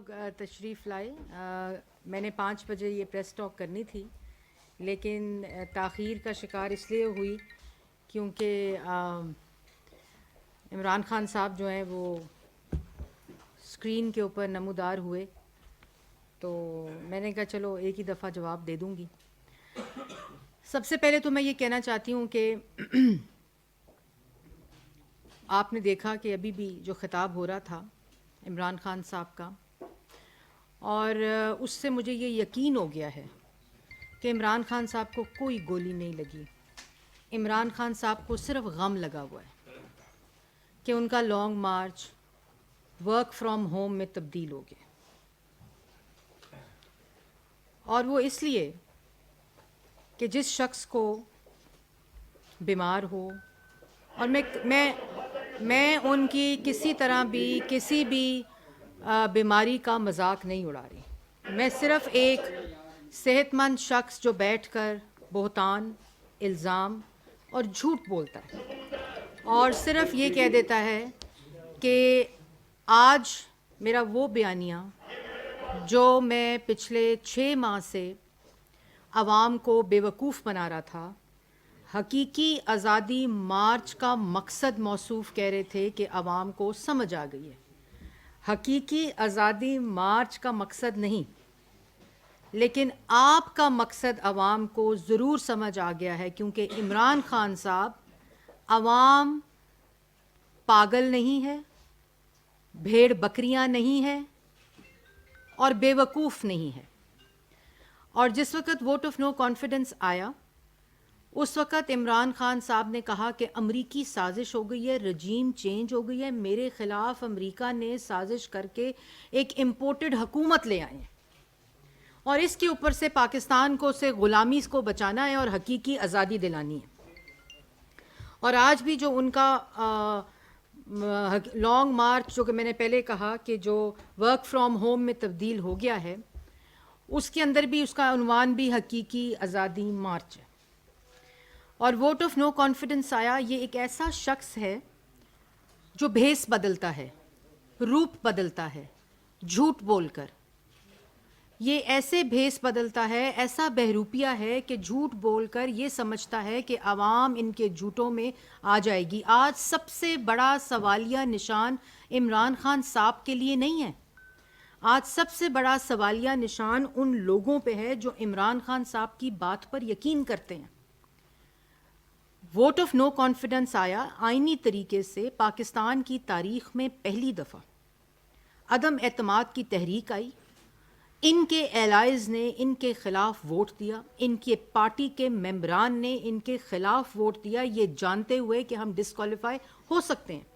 لوگ تشریف لائے. میں نے 5 بجے یہ پریس ٹاک کرنی تھی لیکن تاخیر کا شکار اس لیے ہوئی کیونکہ عمران خان صاحب جو ہیں وہ اسکرین کے اوپر نمودار ہوئے تو میں نے کہا چلو ایک ہی دفعہ جواب دے دوں گی. سب سے پہلے تو میں یہ کہنا چاہتی ہوں کہ آپ نے دیکھا کہ ابھی بھی جو خطاب ہو رہا تھا عمران خان صاحب کا، اور اس سے مجھے یہ یقین ہو گیا ہے کہ عمران خان صاحب کو کوئی گولی نہیں لگی. عمران خان صاحب کو صرف غم لگا ہوا ہے کہ ان کا long march work from home میں تبدیل ہو گیا، اور وہ اس لیے کہ جس شخص کو بیمار ہو، اور میں ان کی کسی طرح بھی کسی بھی بیماری کا مذاق نہیں اڑا رہی. میں صرف ایک صحت مند شخص جو بیٹھ کر بہتان، الزام اور جھوٹ بولتا ہے اور صرف یہ کہہ دیتا ہے کہ آج میرا وہ بیانیہ جو میں پچھلے 6 ماہ سے عوام کو بے وقوف بنا رہا تھا، حقیقی آزادی مارچ کا مقصد موصوف کہہ رہے تھے کہ عوام کو سمجھ آ گئی ہے. حقیقی آزادی مارچ کا مقصد نہیں، لیکن آپ کا مقصد عوام کو ضرور سمجھ آ گیا ہے، کیونکہ عمران خان صاحب عوام پاگل نہیں ہے، بھیڑ بکریاں نہیں ہے اور بے وقوف نہیں ہے. اور جس وقت ووٹ آف نو کانفیڈنس آیا اس وقت عمران خان صاحب نے کہا کہ امریکی سازش ہو گئی ہے، رجیم چینج ہو گئی ہے، میرے خلاف امریکہ نے سازش کر کے ایک امپورٹڈ حکومت لے آئے ہیں اور اس کے اوپر سے پاکستان کو سے غلامی کو بچانا ہے اور حقیقی آزادی دلانی ہے. اور آج بھی جو ان کا لانگ مارچ جو کہ میں نے پہلے کہا کہ جو ورک فرام ہوم میں تبدیل ہو گیا ہے، اس کے اندر بھی اس کا عنوان بھی حقیقی آزادی مارچ ہے. اور ووٹ آف نو کانفیڈنس آیا، یہ ایک ایسا شخص ہے جو بھیس بدلتا ہے، روپ بدلتا ہے جھوٹ بول کر. یہ ایسے بھیس بدلتا ہے، ایسا بہروپیہ ہے کہ جھوٹ بول کر یہ سمجھتا ہے کہ عوام ان کے جھوٹوں میں آ جائے گی. آج سب سے بڑا سوالیہ نشان عمران خان صاحب کے لیے نہیں ہے، آج سب سے بڑا سوالیہ نشان ان لوگوں پہ ہے جو عمران خان صاحب کی بات پر یقین کرتے ہیں. ووٹ آف نو کانفیڈنس آیا، آئینی طریقے سے پاکستان کی تاریخ میں پہلی دفعہ عدم اعتماد کی تحریک آئی. ان کے ایلائز نے ان کے خلاف ووٹ دیا، ان کے پارٹی کے ممبران نے ان کے خلاف ووٹ دیا، یہ جانتے ہوئے کہ ہم ڈسکوالیفائی ہو سکتے ہیں.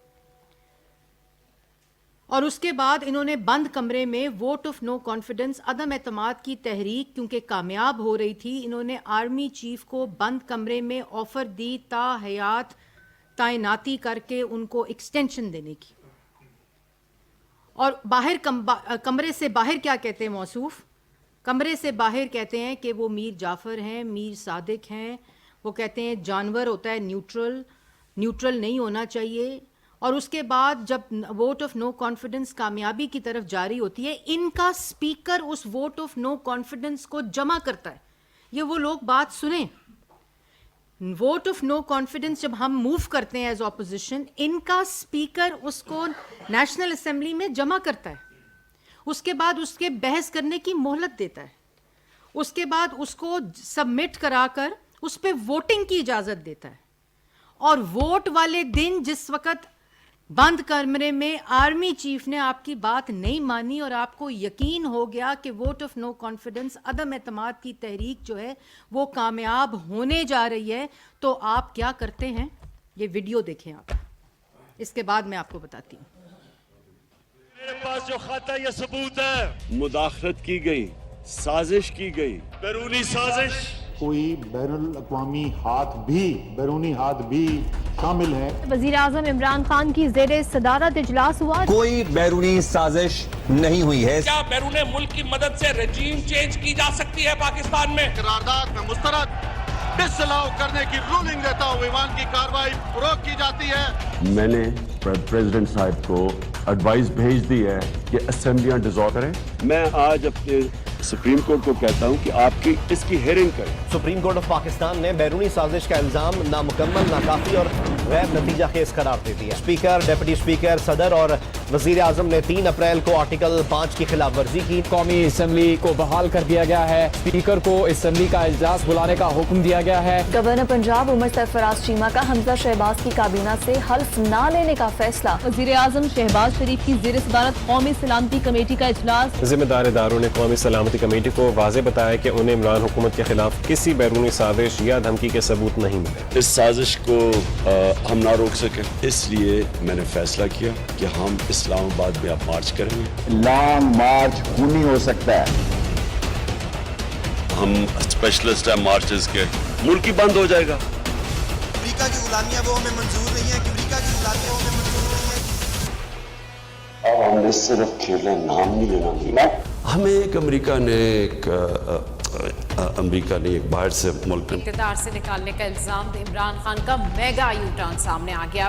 اور اس کے بعد انہوں نے بند کمرے میں ووٹ آف نو کانفیڈنس، عدم اعتماد کی تحریک کیونکہ کامیاب ہو رہی تھی، انہوں نے آرمی چیف کو بند کمرے میں آفر دی تا حیات تعیناتی کر کے ان کو ایکسٹینشن دینے کی. اور باہر کمرے سے باہر کیا کہتے ہیں موصوف؟ کمرے سے باہر کہتے ہیں کہ وہ میر جعفر ہیں، میر صادق ہیں، وہ کہتے ہیں جانور ہوتا ہے نیوٹرل نہیں ہونا چاہیے. اور اس کے بعد جب ووٹ آف نو کانفیڈنس کامیابی کی طرف جاری ہوتی ہے، ان کا سپیکر اس ووٹ آف نو کانفیڈنس کو جمع کرتا ہے. یہ وہ لوگ بات سنیں، ووٹ آف نو کانفیڈنس جب ہم موو کرتے ہیں ایز اپوزیشن، ان کا سپیکر اس کو نیشنل اسمبلی میں جمع کرتا ہے، اس کے بعد اس کے بحث کرنے کی مہلت دیتا ہے، اس کے بعد اس کو سبمٹ کرا کر اس پہ ووٹنگ کی اجازت دیتا ہے. اور ووٹ والے دن جس وقت بند کمرے میں آرمی چیف نے آپ کی بات نہیں مانی اور آپ کو یقین ہو گیا کہ ووٹ آف نو کانفیڈنس، عدم اعتماد کی تحریک جو ہے وہ کامیاب ہونے جا رہی ہے، تو آپ کیا کرتے ہیں؟ یہ ویڈیو دیکھیں آپ، اس کے بعد میں آپ کو بتاتی ہوں. میرے پاس جو خط ہے یہ ثبوت ہے، مداخلت کی گئی، سازش کی گئی، بیرونی سازش، کوئی بین الاقوامی بیرونی ہاتھ بھی شامل ہے. وزیراعظم عمران خان کی زیر صدارت اجلاس ہوا. کوئی بیرونی سازش نہیں ہوئی ہے. کیا بیرون ملک کی مدد سے رجیم چینج کی جا سکتی ہے پاکستان میں؟ قرارداد میں مسترد डिसअलाउ करने की रूलिंग देता हूं। ईवान की कार्रवाई रोक की जाती है। मैंने प्रेसिडेंट साहब को एडवाइस भेज दी है कि असेंबलियां डिसॉल्व करें। मैं आज अपने सुप्रीम कोर्ट को कहता हूं कि आपकी इसकी हेयरिंग करें। सुप्रीम कोर्ट ऑफ पाकिस्तान ने बैरूनी साजिश का इल्जाम नामुकम्मल, नाकाफी और गैर नतीजा खेज करार दे दिया। स्पीकर, डिप्टी स्पीकर, सदर और वजीर आजम ने 3 अप्रैल को आर्टिकल 5 की खिलाफ वर्जी की। कौमी असम्बली को बहाल कर दिया गया है। स्पीकर को असम्बली का इजलास बुलाने का हुक्म दिया गया है। गवर्नर पंजाब उमर सरफराज चीमा का हमजा शहबाज की काबीना से हल्फ न लेने का फैसला। वजीर आजम शहबाज शरीफ की ज़ेर सदारत कौमी सलामती कमेटी का इजलास। जिम्मेदार इदारों ने कौमी सलामती कमेटी को वाज़ेह बताया कि उन्हें इमरान हुकूमत के खिलाफ किसी बैरूनी साजिश या धमकी के सबूत नहीं मिले। इस साजिश को हम ना रोक सके, इसलिए मैंने फैसला किया कि हम इस्लामाबाद में अब मार्च करेंगे। लॉन्ग मार्च क्यों नहीं हो सकता है? हम स्पेशलिस्ट हैं मार्चेस के, मुल्क ही बंद हो जाएगा। अमेरिका की गुलामी है वो हमें मंजूर नहीं है, अमेरिका की गुलामी वो हमें मंजूर नहीं है। अब हमने सिर्फ खेलना, नाम नहीं लेना मिला। हमें एक अमेरिका ने एक बाहर से मुल्क में इक़्तिदार से निकालने का इल्जाम इमरान खान का मेगा यू टर्न सामने आ गया।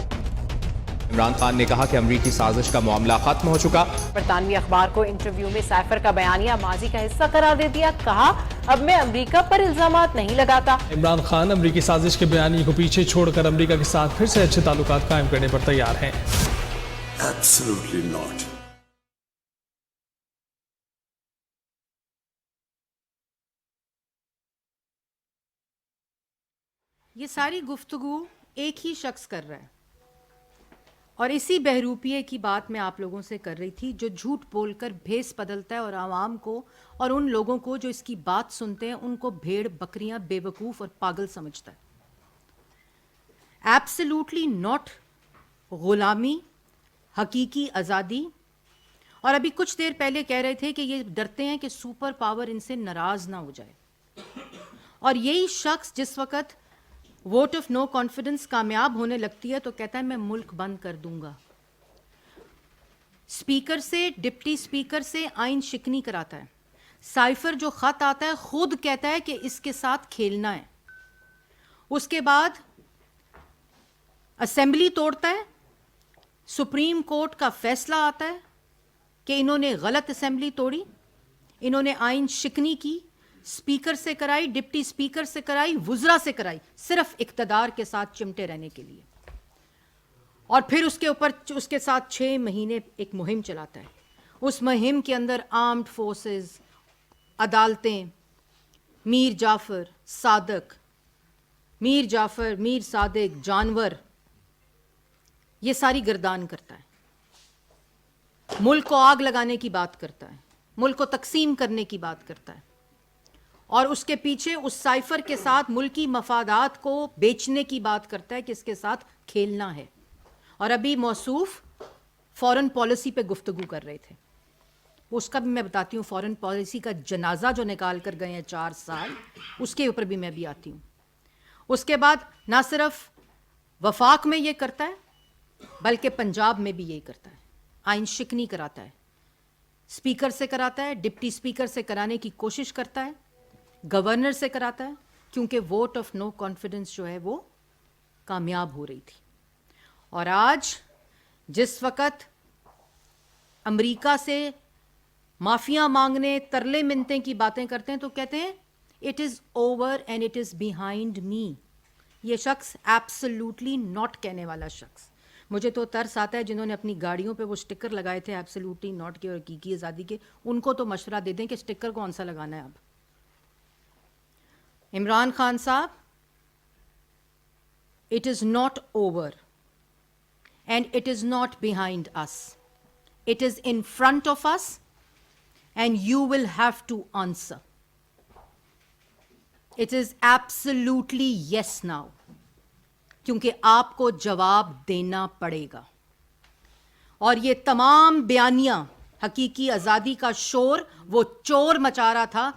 इमरान खान ने कहा कि अमरीकी साजिश का मामला खत्म हो चुका। बरतानवी अखबार को इंटरव्यू में साइफर का बयानिया माजी का हिस्सा करार दे दिया। कहा, अब मैं अमरीका पर इल्जामात नहीं लगाता। इमरान खान अमरीकी साजिश के बयानी को पीछे छोड़कर अमरीका के साथ फिर से अच्छे ताल्लुकात कायम करने पर तैयार हैं। Absolutely not. ये सारी गुफ्तगू एक ही शख्स कर रहा है और इसी बहरूपिये की बात मैं आप लोगों से कर रही थी, जो झूठ बोलकर भेस बदलता है और आवाम को और उन लोगों को जो इसकी बात सुनते हैं उनको भेड़ बकरियां, बेवकूफ़ और पागल समझता है। एब्सोल्युटली नॉट गुलामी, हकीकी आज़ादी। और अभी कुछ देर पहले कह रहे थे कि ये डरते हैं कि सुपर पावर इनसे नाराज़ ना हो जाए, और यही शख्स जिस वक़्त वोट ऑफ नो कॉन्फिडेंस कामयाब होने लगती है तो कहता है मैं मुल्क बंद कर दूंगा। स्पीकर से, डिप्टी स्पीकर से आइन शिकनी कराता है। साइफर जो ख़त आता है खुद कहता है कि इसके साथ खेलना है। उसके बाद असेंबली तोड़ता है, सुप्रीम कोर्ट का फैसला आता है कि इन्होंने गलत असेंबली तोड़ी, इन्होंने आइन शिकनी की, स्पीकर से कराई, डिप्टी स्पीकर से कराई, वुज़रा से कराई, सिर्फ इक़्तिदार के साथ चिमटे रहने के लिए। और फिर उसके ऊपर उसके साथ 6 महीने एक मुहिम चलाता है। उस मुहिम के अंदर आर्म्ड फोर्सेस, अदालतें, मीर जाफ़र, मीर सादिक, जानवर, ये सारी गर्दान करता है। मुल्क को आग लगाने की बात करता है, मुल्क को तकसीम करने की बात करता है, और उसके पीछे उस साइफर के साथ मुल्की मफादात को बेचने की बात करता है कि इसके साथ खेलना है। और अभी मौसूफ फॉरेन पॉलिसी पे गुफ्तगू कर रहे थे, उसका भी मैं बताती हूँ। फॉरेन पॉलिसी का जनाजा जो निकाल कर गए हैं 4 साल, उसके ऊपर भी मैं भी आती हूँ। उसके बाद ना सिर्फ वफाक में ये करता है बल्कि पंजाब में भी यही करता है। आइन शिकनी कराता है, स्पीकर से कराता है, डिप्टी स्पीकर से कराने की कोशिश करता है, गवर्नर से कराता है, क्योंकि वोट ऑफ नो कॉन्फिडेंस जो है वो कामयाब हो रही थी। और आज जिस वक़्त अमेरिका से माफ़िया मांगने, तरले मिनते की बातें करते हैं तो कहते हैं it is over and it is behind me. ये शख्स एब्सोल्युटली नॉट कहने वाला शख्स, मुझे तो तरस आता है जिन्होंने अपनी गाड़ियों पे वो स्टिकर लगाए थे एब्सोल्युटली नॉट के और हकीकी आज़ादी के, उनको तो मशवरा दे दें कि स्टिकर कौन सा लगाना है। अब Imran Khan sahab, it is not over and it is not behind us, it is in front of us and you will have to answer. It is absolutely yes now, क्योंकि आपको जवाब देना पड़ेगा। और ये तमाम बयानियां, हकीकी आज़ादी का शोर वो चोर मचा रहा था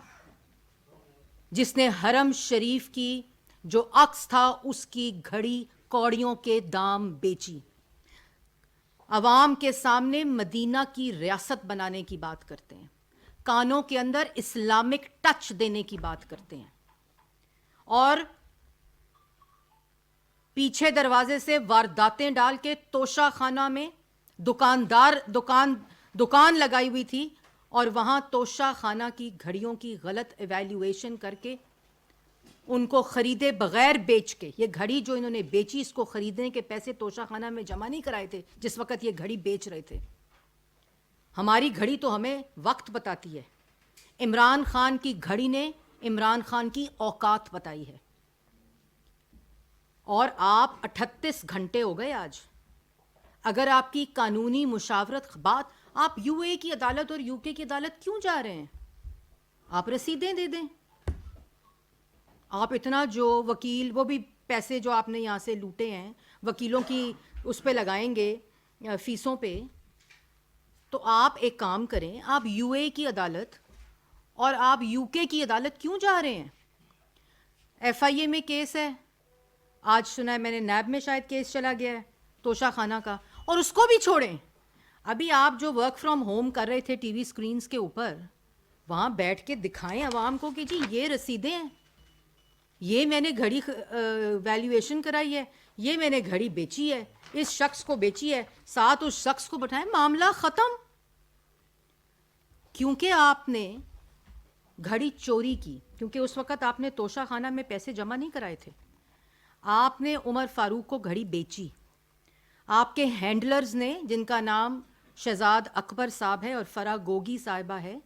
जिसने हरम शरीफ की जो अक्स था उसकी घड़ी कौड़ियों के दाम बेची। अवाम के सामने मदीना की रियासत बनाने की बात करते हैं, कानों के अंदर इस्लामिक टच देने की बात करते हैं, और پیچھے دروازے سے وارداتیں ڈال کے توشہ خانہ میں دکان لگائی ہوئی تھی اور وہاں توشہ خانہ کی گھڑیوں کی غلط ایویلیویشن کر کے ان کو خریدے بغیر بیچ کے, یہ گھڑی جو انہوں نے بیچی اس کو خریدنے کے پیسے توشہ خانہ میں جمع نہیں کرائے تھے جس وقت یہ گھڑی بیچ رہے تھے. ہماری گھڑی تو ہمیں وقت بتاتی ہے, عمران خان کی گھڑی نے عمران خان کی اوقات بتائی ہے. اور آپ 38 گھنٹے ہو گئے آج. اگر آپ کی قانونی مشاورت بات, آپ یو اے کی عدالت اور یو کے کی عدالت کیوں جا رہے ہیں؟ آپ رسیدیں دے دیں. آپ اتنا جو وکیل, وہ بھی پیسے جو آپ نے یہاں سے لوٹے ہیں وکیلوں کی اس پہ لگائیں گے فیسوں پہ, تو آپ ایک کام کریں, آپ یو اے کی عدالت اور آپ یو کے کی عدالت کیوں جا رہے ہیں؟ ایف آئی اے میں کیس ہے, آج سنا ہے میں نے, نیب میں شاید کیس چلا گیا ہے توشہ خانہ کا, اور اس کو بھی چھوڑیں. ابھی آپ جو ورک فرام ہوم کر رہے تھے ٹی وی سکرینز کے اوپر, وہاں بیٹھ کے دکھائیں عوام کو کہ جی یہ رسیدیں ہیں, یہ میں نے گھڑی ویلیویشن کرائی ہے, یہ میں نے گھڑی بیچی ہے, اس شخص کو بیچی ہے, ساتھ اس شخص کو بٹھائیں, معاملہ ختم. کیونکہ آپ نے گھڑی چوری کی, کیونکہ اس وقت آپ نے توشہ خانہ میں پیسے جمع نہیں کرائے تھے, آپ نے عمر فاروق کو گھڑی بیچی. آپ کے ہینڈلرز نے, جن کا نام شہزاد اکبر صاحب ہے اور فرا گوگی صاحبہ ہے,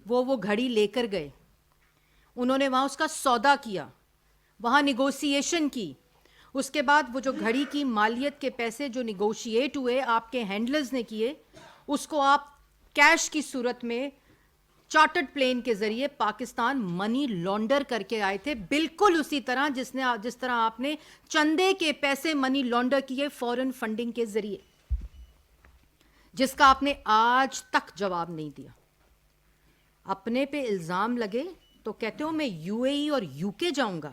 وہ گھڑی لے کر گئے. انہوں نے وہاں اس کا سودا کیا, وہاں نیگوسیشن کی. اس کے بعد وہ جو گھڑی کی مالیت کے پیسے جو نیگوشیٹ ہوئے آپ کے ہینڈلرز نے کیے, اس کو آپ کیش کی صورت میں چارٹرڈ پلین کے ذریعے پاکستان منی لانڈر کر کے آئے تھے, بالکل اسی طرح جس طرح آپ نے چندے کے پیسے منی لانڈر کیے فورن فنڈنگ کے ذریعے, جس کا آپ نے آج تک جواب نہیں دیا. اپنے پہ الزام لگے تو کہتے ہو میں یو اے ای اور یو کے جاؤں گا,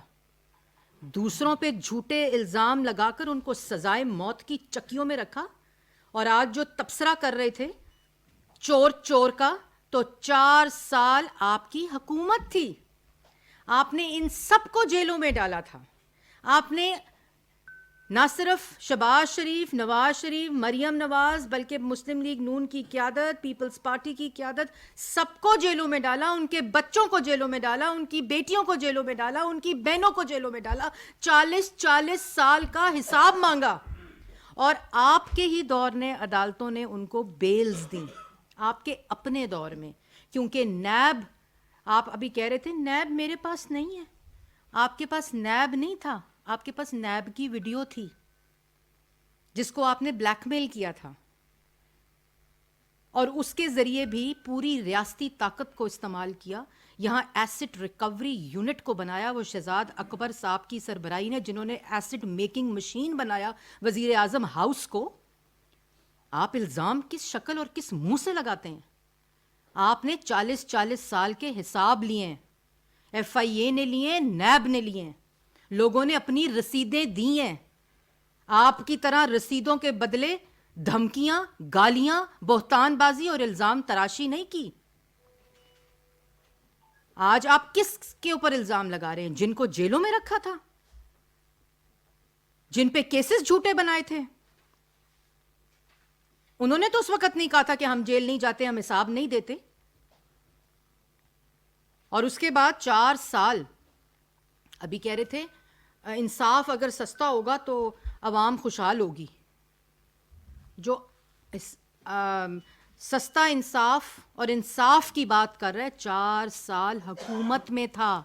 دوسروں پہ جھوٹے الزام لگا کر ان کو سزائے موت کی چکیوں میں رکھا. اور آج جو تبصرہ کر رہے تھے چور کا, تو 4 سال آپ کی حکومت تھی, آپ نے ان سب کو جیلوں میں ڈالا تھا. آپ نے نہ صرف شہباز شریف, نواز شریف, مریم نواز, بلکہ مسلم لیگ نون کی قیادت, پیپلز پارٹی کی قیادت, سب کو جیلوں میں ڈالا, ان کے بچوں کو جیلوں میں ڈالا, ان کی بیٹیوں کو جیلوں میں ڈالا, ان کی بہنوں کو جیلوں میں ڈالا. 40 سال کا حساب مانگا, اور آپ کے ہی دور نے عدالتوں نے ان کو بیلز دیں, آپ کے اپنے دور میں. کیونکہ نیب, آپ ابھی کہہ رہے تھے نیب میرے پاس نہیں ہے, آپ کے پاس نیب نہیں تھا, آپ کے پاس نیب کی ویڈیو تھی جس کو آپ نے بلیک میل کیا تھا, اور اس کے ذریعے بھی پوری ریاستی طاقت کو استعمال کیا. یہاں ایسٹ ریکوری یونٹ کو بنایا وہ شہزاد اکبر صاحب کی سربراہی نے, جنہوں نے ایسٹ میکنگ مشین بنایا وزیر اعظم ہاؤس کو. آپ الزام کس شکل اور کس منہ سے لگاتے ہیں؟ آپ نے 40 سال کے حساب لیے ہیں, ایف آئی اے نے لیے, نیب نے لیے ہیں, لوگوں نے اپنی رسیدیں دی ہیں. آپ کی طرح رسیدوں کے بدلے دھمکیاں, گالیاں, بہتان بازی اور الزام تراشی نہیں کی. آج آپ کس کے اوپر الزام لگا رہے ہیں؟ جن کو جیلوں میں رکھا تھا, جن پہ کیسز جھوٹے بنائے تھے. انہوں نے تو اس وقت نہیں کہا تھا کہ ہم جیل نہیں جاتے, ہم حساب نہیں دیتے. اور اس کے بعد 4 سال, ابھی کہہ رہے تھے انصاف اگر سستا ہوگا تو عوام خوشحال ہوگی. جو سستا انصاف اور انصاف کی بات کر رہے, 4 سال حکومت میں تھا,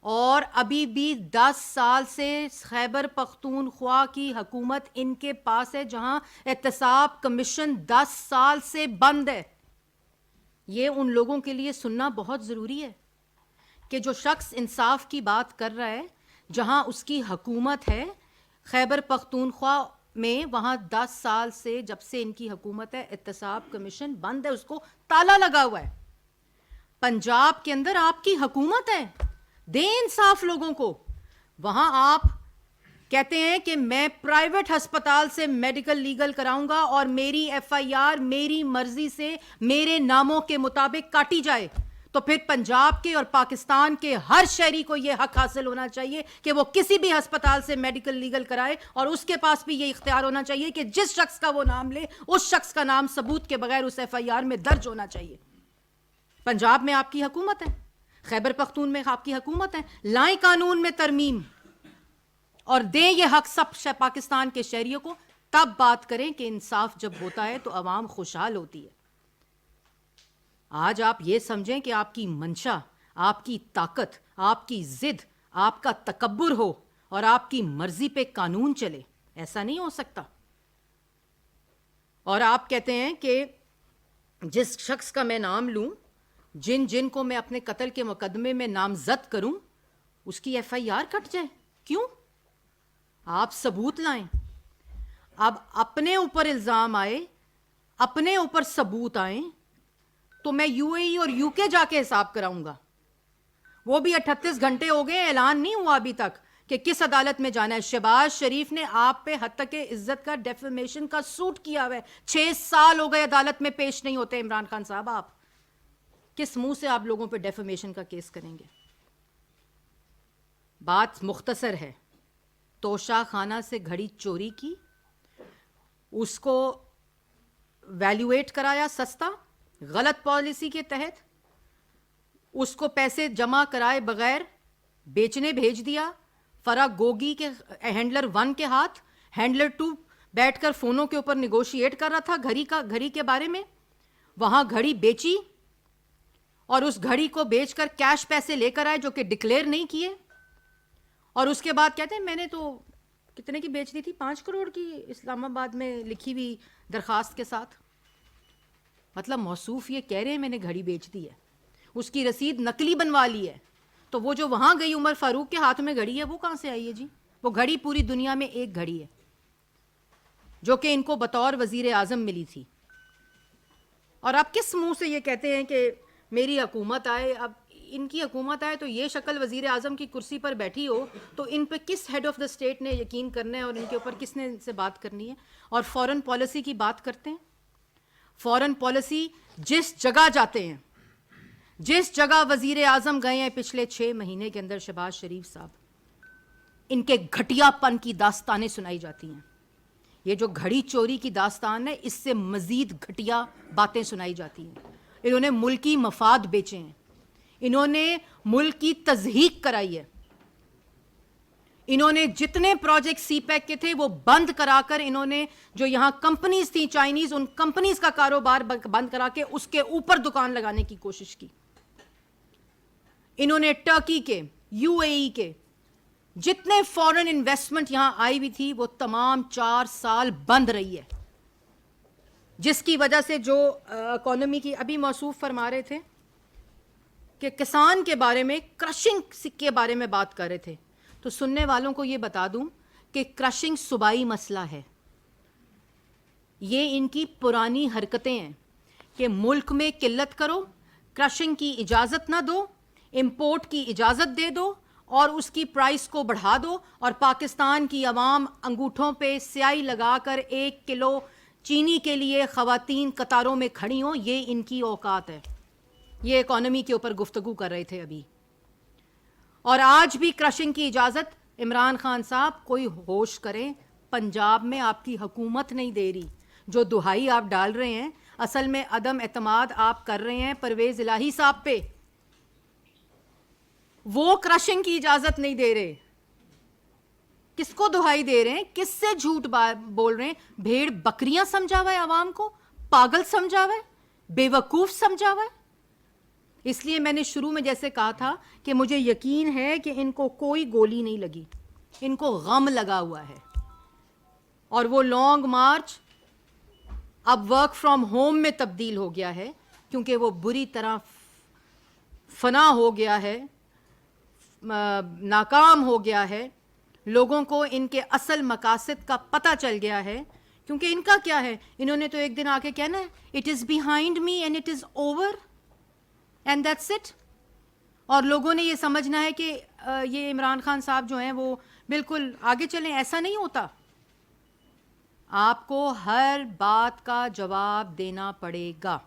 اور ابھی بھی 10 سال سے خیبر پختونخوا کی حکومت ان کے پاس ہے, جہاں احتساب کمیشن 10 سال سے بند ہے. یہ ان لوگوں کے لیے سننا بہت ضروری ہے کہ جو شخص انصاف کی بات کر رہا ہے, جہاں اس کی حکومت ہے خیبر پختونخوا میں, وہاں 10 سال سے, جب سے ان کی حکومت ہے, احتساب کمیشن بند ہے, اس کو تالا لگا ہوا ہے. پنجاب کے اندر آپ کی حکومت ہے, دیں انصاف لوگوں کو. وہاں آپ کہتے ہیں کہ میں پرائیویٹ ہسپتال سے میڈیکل لیگل کراؤں گا اور میری ایف آئی آر میری مرضی سے میرے ناموں کے مطابق کاٹی جائے. تو پھر پنجاب کے اور پاکستان کے ہر شہری کو یہ حق حاصل ہونا چاہیے کہ وہ کسی بھی ہسپتال سے میڈیکل لیگل کرائے, اور اس کے پاس بھی یہ اختیار ہونا چاہیے کہ جس شخص کا وہ نام لے اس شخص کا نام ثبوت کے بغیر اس FIR میں درج ہونا چاہیے. پنجاب میں آپ کی حکومت ہے, خیبر پختون میں آپ کی حکومت ہے, لائیں قانون میں ترمیم اور دیں یہ حق سب پاکستان کے شہریوں کو, تب بات کریں کہ انصاف جب ہوتا ہے تو عوام خوشحال ہوتی ہے. آج آپ یہ سمجھیں کہ آپ کی منشا, آپ کی طاقت, آپ کی ضد, آپ کا تکبر ہو اور آپ کی مرضی پہ قانون چلے, ایسا نہیں ہو سکتا. اور آپ کہتے ہیں کہ جس شخص کا میں نام لوں, جن کو میں اپنے قتل کے مقدمے میں نامزد کروں, اس کی FIR کٹ جائے. کیوں؟ آپ ثبوت لائیں. اب اپنے اوپر الزام آئے, اپنے اوپر ثبوت آئیں, تو میں UAE اور UK جا کے حساب کراؤں گا. وہ بھی 38 گھنٹے ہو گئے, اعلان نہیں ہوا ابھی تک کہ کس عدالت میں جانا ہے. شہباز شریف نے آپ پہ حد تک عزت کا ڈیفیمیشن کا سوٹ کیا ہوا ہے. 6 سال ہو گئے عدالت میں پیش نہیں ہوتے. عمران خان صاحب, آپ کس منہ سے آپ لوگوں پہ ڈیفیمیشن کا کیس کریں گے؟ بات مختصر ہے. توشہ خانہ سے گھڑی چوری کی, اس کو ویلیویٹ کرایا سستا, غلط پالیسی کے تحت اس کو پیسے جمع کرائے بغیر بیچنے بھیج دیا فرا گوگی کے ہینڈلر 1 کے ہاتھ. ہینڈلر 2 بیٹھ کر فونوں کے اوپر نیگوشیٹ کر رہا تھا گھڑی کے بارے میں. وہاں گھڑی بیچی اور اس گھڑی کو بیچ کر کیش پیسے لے کر آئے جو کہ ڈکلیئر نہیں کیے, اور اس کے بعد کہتے ہیں میں نے تو کتنے کی بیچ دی تھی, 5 کروڑ کی, اسلام آباد میں لکھی ہوئی درخواست کے ساتھ. مطلب موصوف یہ کہہ رہے ہیں میں نے گھڑی بیچ دی ہے, اس کی رسید نقلی بنوا لی ہے. تو وہ جو وہاں گئی عمر فاروق کے ہاتھ میں گھڑی ہے, وہ کہاں سے آئی ہے جی؟ وہ گھڑی پوری دنیا میں ایک گھڑی ہے جو کہ ان کو بطور وزیر اعظم ملی تھی. اور آپ کس منہ سے یہ کہتے ہیں کہ میری حکومت آئے؟ اب ان کی حکومت آئے تو یہ شکل وزیر اعظم کی کرسی پر بیٹھی ہو تو ان پہ کس ہیڈ آف دا اسٹیٹ نے یقین کرنا ہے اور ان کے اوپر کس نے ان سے بات کرنی ہے؟ اور فورن پالیسی کی بات کرتے ہیں. فورن پالیسی جس جگہ جاتے ہیں, جس جگہ وزیر اعظم گئے ہیں پچھلے 6 مہینے کے اندر شہباز شریف صاحب, ان کے گھٹیا پن کی داستانیں سنائی جاتی ہیں. یہ جو گھڑی چوری کی داستان ہے, اس سے مزید گھٹیا باتیں سنائی جاتی ہیں. انہوں نے ملکی مفاد بیچے ہیں, انہوں نے ملک کی تضحیک کرائی ہے, انہوں نے جتنے پروجیکٹ سی پیک کے تھے وہ بند کرا کر, انہوں نے جو یہاں کمپنیز تھیں چائنیز, ان کمپنیز کا کاروبار بند کرا کے اس کے اوپر دکان لگانے کی کوشش کی. انہوں نے ٹرکی کے, UAE کے جتنے فورن انویسٹمنٹ یہاں آئی ہوئی تھی وہ تمام 4 سال بند رہی ہے, جس کی وجہ سے جو اکانومی کی, ابھی موصوف فرما رہے تھے کہ کسان کے بارے میں, کرشنگ کے بارے میں بات کر رہے تھے, تو سننے والوں کو یہ بتا دوں کہ کرشنگ صوبائی مسئلہ ہے. یہ ان کی پرانی حرکتیں ہیں کہ ملک میں قلت کرو, کرشنگ کی اجازت نہ دو, امپورٹ کی اجازت دے دو اور اس کی پرائس کو بڑھا دو, اور پاکستان کی عوام انگوٹھوں پہ سیاہی لگا کر 1 کلو چینی کے لیے خواتین قطاروں میں کھڑی ہوں. یہ ان کی اوقات ہے. یہ اکانومی کے اوپر گفتگو کر رہے تھے ابھی. اور آج بھی کرشنگ کی اجازت, عمران خان صاحب کوئی ہوش کریں, پنجاب میں آپ کی حکومت نہیں دے رہی. جو دہائی آپ ڈال رہے ہیں اصل میں عدم اعتماد آپ کر رہے ہیں پرویز الہی صاحب پہ. وہ کرشنگ کی اجازت نہیں دے رہے. کس کو دہائی دے رہے ہیں؟ کس سے جھوٹ بول رہے ہیں؟ بھیڑ بکریاں سمجھا ہوا ہے عوام کو, پاگل سمجھا ہوا ہے, بے وقوف سمجھا ہوا ہے. اس لیے میں نے شروع میں جیسے کہا تھا کہ مجھے یقین ہے کہ ان کو کوئی گولی نہیں لگی, ان کو غم لگا ہوا ہے. اور وہ لانگ مارچ اب ورک فرام ہوم میں تبدیل ہو گیا ہے, کیونکہ وہ بری طرح فنا ہو گیا ہے, ناکام ہو گیا ہے. لوگوں کو ان کے اصل مقاصد کا پتہ چل گیا ہے. کیونکہ ان کا کیا ہے, انہوں نے تو ایک دن آ کے کہنا ہے it is behind me and it is over and that's it. اور لوگوں نے یہ سمجھنا ہے کہ یہ عمران خان صاحب جو ہیں وہ بالکل آگے چلیں. ایسا نہیں ہوتا. آپ کو ہر بات کا جواب دینا پڑے گا.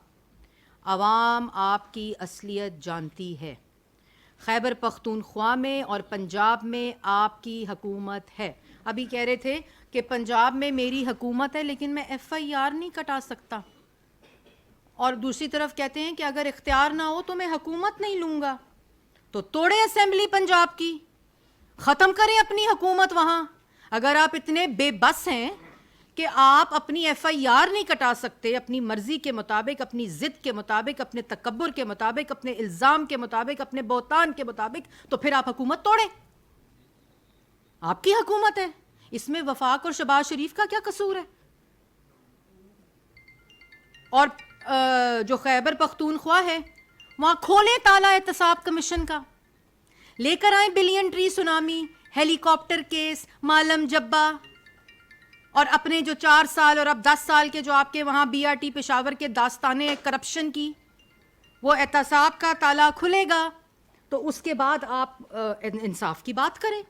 عوام آپ کی اصلیت جانتی ہے. خیبر پختونخوا میں اور پنجاب میں آپ کی حکومت ہے. ابھی کہہ رہے تھے کہ پنجاب میں میری حکومت ہے لیکن میں FIR نہیں کٹا سکتا, اور دوسری طرف کہتے ہیں کہ اگر اختیار نہ ہو تو میں حکومت نہیں لوں گا. تو توڑے اسمبلی پنجاب کی, ختم کریں اپنی حکومت وہاں. اگر آپ اتنے بے بس ہیں کہ آپ اپنی FIR نہیں کٹا سکتے اپنی مرضی کے مطابق, اپنی ضد کے مطابق, اپنے تکبر کے مطابق, اپنے الزام کے مطابق, اپنے بہتان کے مطابق, تو پھر آپ حکومت توڑیں. آپ کی حکومت ہے, اس میں وفاق اور شہباز شریف کا کیا قصور ہے؟ اور جو خیبر پختونخوا ہے وہاں کھولیں تالا احتساب کمیشن کا, لے کر آئیں بلین ٹری سونامی, ہیلی کاپٹر کیس, معلم جبہ, اور اپنے جو 4 سال اور اب 10 سال کے جو آپ کے وہاں BRT پشاور کے داستانے کرپشن کی, وہ احتساب کا تالا کھلے گا تو اس کے بعد آپ انصاف کی بات کریں.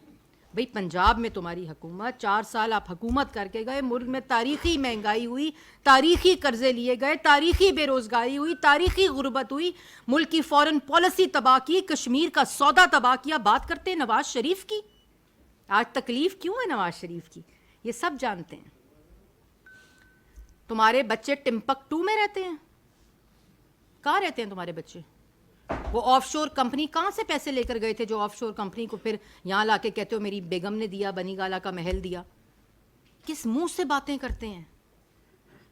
بھئی پنجاب میں تمہاری حکومت, 4 سال آپ حکومت کر کے گئے, ملک میں تاریخی مہنگائی ہوئی, تاریخی قرضے لیے گئے, تاریخی بے روزگاری ہوئی, تاریخی غربت ہوئی, ملک کی فورن پالیسی تباہ کی, کشمیر کا سودا تباہ کیا. بات کرتے ہیں نواز شریف کی. آج تکلیف کیوں ہے نواز شریف کی یہ سب جانتے ہیں. تمہارے بچے ٹمپکٹو میں رہتے ہیں. کہاں رہتے ہیں تمہارے بچے؟ وہ آف شور کمپنی کہاں سے پیسے لے کر گئے تھے جو آف شور کمپنی کو پھر یہاں لا کے کہتے ہو میری بیگم نے دیا, بنی گالا کا محل دیا. کس منہ سے باتیں کرتے ہیں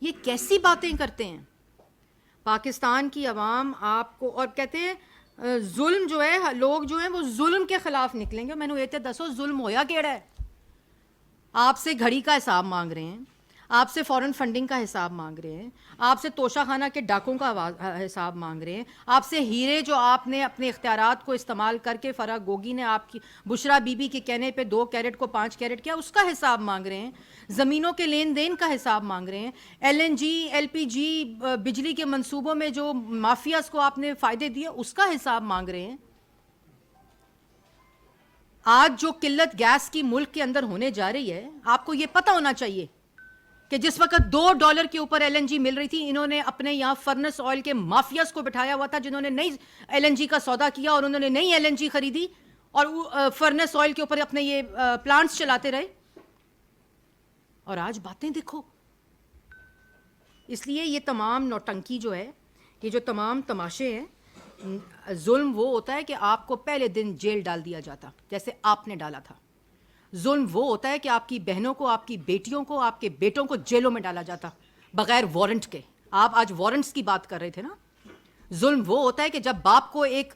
یہ, کیسی باتیں کرتے ہیں؟ پاکستان کی عوام آپ کو, اور کہتے ہیں ظلم جو ہے, لوگ جو ہیں وہ ظلم کے خلاف نکلیں گے. میں نے یہ دسو ظلم ہویا کیڑا ہے؟ آپ سے گھڑی کا حساب مانگ رہے ہیں, آپ سے فورن فنڈنگ کا حساب مانگ رہے ہیں, آپ سے توشہ خانہ کے ڈاکوں کا حساب مانگ رہے ہیں, آپ سے ہیرے جو آپ نے اپنے اختیارات کو استعمال کر کے فرح گوگی نے آپ کی بشرا بی بی کے کہنے پہ 2 کیرٹ کو 5 کیرٹ کیا, اس کا حساب مانگ رہے ہیں. زمینوں کے لین دین کا حساب مانگ رہے ہیں. LNG LPG بجلی کے منصوبوں میں جو مافیاز کو آپ نے فائدے دیے اس کا حساب مانگ رہے ہیں. آج جو قلت گیس کی ملک کے اندر ہونے جا رہی ہے, آپ کو یہ پتہ ہونا چاہیے کہ جس وقت $2 کے اوپر LNG مل رہی تھی, انہوں نے اپنے یہاں فرنس آئل کے مافیاز کو بٹھایا ہوا تھا جنہوں نے نئی LNG کا سودا کیا اور انہوں نے نئی LNG خریدی اور فرنس آئل کے اوپر اپنے یہ پلانٹس چلاتے رہے. اور آج باتیں دیکھو. اس لیے یہ تمام نوٹنکی جو ہے, یہ جو تمام تماشے ہیں, ظلم وہ ہوتا ہے کہ آپ کو پہلے دن جیل ڈال دیا جاتا جیسے آپ نے ڈالا تھا. ظلم وہ ہوتا ہے کہ آپ کی بہنوں کو, آپ کی بیٹیوں کو, آپ کے بیٹوں کو جیلوں میں ڈالا جاتا بغیر وارنٹ کے. آپ آج وارنٹس کی بات کر رہے تھے نا. ظلم وہ ہوتا ہے کہ جب باپ کو ایک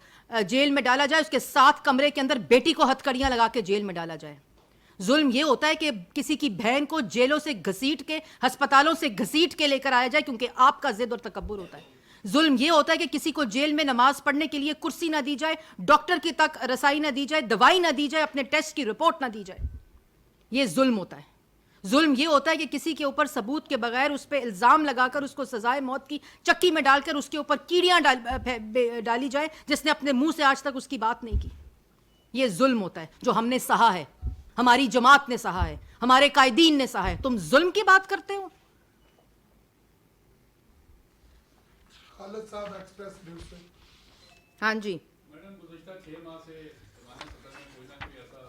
جیل میں ڈالا جائے, اس کے ساتھ کمرے کے اندر بیٹی کو ہتھکڑیاں لگا کے جیل میں ڈالا جائے. ظلم یہ ہوتا ہے کہ کسی کی بہن کو جیلوں سے گھسیٹ کے, ہسپتالوں سے گھسیٹ کے لے کر آیا جائے کیونکہ آپ کا ضد اور تکبر ہوتا ہے. ظلم یہ ہوتا ہے کہ کسی کو جیل میں نماز پڑھنے کے لیے کرسی نہ دی جائے, ڈاکٹر کی تک رسائی نہ دی جائے, دوائی نہ دی جائے, اپنے ٹیسٹ کی رپورٹ نہ دی جائے. یہ ظلم ہوتا ہے. ظلم یہ ہوتا ہے کہ کسی کے اوپر ثبوت کے بغیر اس پہ الزام لگا کر اس کو سزائے موت کی چکی میں ڈال کر اس کے اوپر کیڑیاں ڈالی جائے جس نے اپنے منہ سے آج تک اس کی بات نہیں کی. یہ ظلم ہوتا ہے جو ہم نے سہا ہے, ہماری جماعت نے سہا ہے, ہمارے قائدین نے سہا ہے. تم ظلم کی بات کرتے ہو. خالد صاحب ایکسپریس نیوز سے. ہاں جی. میڈم گزشتہ 6 ماہ سے زمانہ صدر میں کوئی نہ کوئی ایسا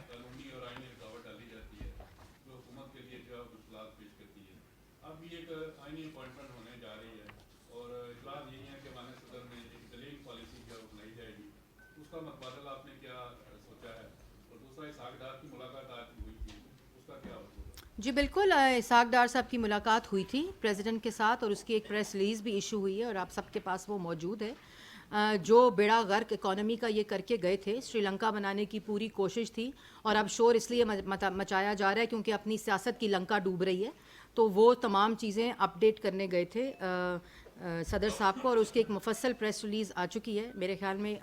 قانونی اور آئینی رکاوٹ ڈالی جاتی ہے جو حکومت کے لیے جو مشکلات پیش کرتی ہے. اب بھی ایک آئینی اپوائنٹمنٹ ہونے جا رہی ہے اور اطلاعات یہی ہیں کہ زمانہ صدر میں ایک دلیل پالیسی جو اپنائی جائے گی. اس کا متبادل آپ نے کیا سوچا ہے؟ اور دوسرا اسحاق ڈار کی ملاقات آج ہوئی تھی, اس کا کیا ہوگا؟ جی بالکل, اسحاق ڈار صاحب کی ملاقات ہوئی تھی پریزیڈنٹ کے ساتھ اور اس کی ایک پریس ریلیز بھی ایشو ہوئی ہے اور آپ سب کے پاس وہ موجود ہے. جو بیڑا غرق اکانومی کا یہ کر کے گئے تھے, سری لنکا بنانے کی پوری کوشش تھی اور اب شور اس لیے مچایا جا رہا ہے کیونکہ اپنی سیاست کی لنکا ڈوب رہی ہے. تو وہ تمام چیزیں اپڈیٹ کرنے گئے تھے صدر صاحب کو اور اس کی ایک مفصل پریس ریلیز آ چکی ہے. میرے خیال میں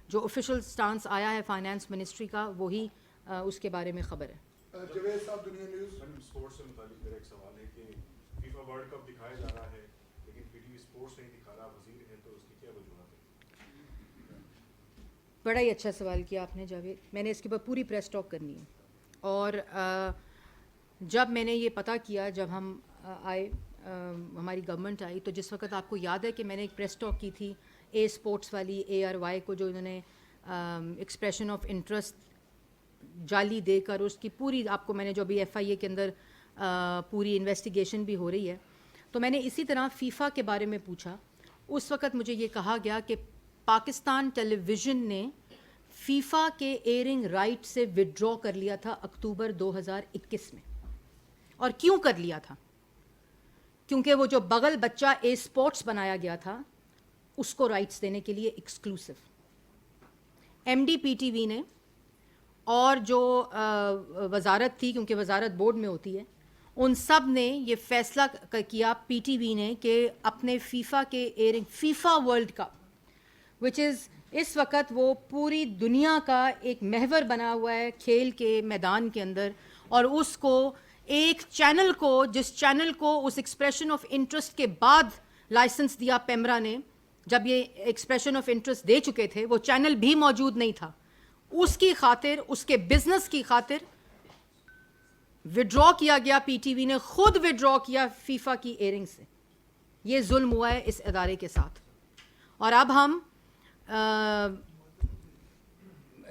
جو آفیشیل سٹانس آیا ہے فائنانس منسٹری کا وہی اس کے بارے میں خبر ہے. جوید صاحب دنیا نیوز. اسپورٹس سے متعلق میرا ایک سوال ہے کہ فیفا ورلڈ کپ دکھایا جا رہا ہے لیکن پی ٹی وی اسپورٹس نہیں دکھا رہا, وزیر ہے تو اس کی کیا وجوہات ہے؟ بڑا ہی اچھا سوال کیا آپ نے جاوید. میں نے اس کے اوپر پوری پریس ٹاک کرنی ہے. اور جب میں نے یہ پتہ کیا, جب ہم آئے हमारी गवर्नमेंट आई तो जिस वक्त आपको याद है कि मैंने एक प्रेस टॉक की थी ए स्पोर्ट्स वाली ARY को, जो इन्होंने एक्सप्रेशन ऑफ इंटरेस्ट जाली देकर उसकी पूरी, आपको मैंने जो अभी FIA के अंदर पूरी इन्वेस्टिगेशन भी हो रही है, तो मैंने इसी तरह फीफा के बारे में पूछा। उस वक्त मुझे ये कहा गया कि पाकिस्तान टेलीविज़न ने फीफा के एयरिंग राइट से विड्रॉ कर लिया था अक्टूबर 2021 में। और क्यों कर लिया था? क्योंकि वो जो बगल बच्चा ए स्पोर्ट्स बनाया गया था उसको राइट्स देने के लिए एक्सक्लूसिव MD PTV ने और जो वजारत थी, क्योंकि वजारत बोर्ड में होती है, उन सब ने ये फैसला किया PTV ने कि अपने फीफा के airing FIFA World Cup, which is इस वक्त वो पूरी दुनिया का एक महवर बना हुआ है खेल के मैदान के अंदर, और उसको एक चैनल को, जिस चैनल को उस एक्सप्रेशन ऑफ इंटरेस्ट के बाद लाइसेंस दिया पेमरा ने, जब ये एक्सप्रेशन ऑफ इंटरेस्ट दे चुके थे, वो चैनल भी मौजूद नहीं था, उसकी खातिर, उसके बिजनेस की खातिर विड्रॉ किया गया। PTV ने खुद विड्रॉ किया फीफा की एयरिंग से। ये जुल्म हुआ है इस इदारे के साथ। और अब हम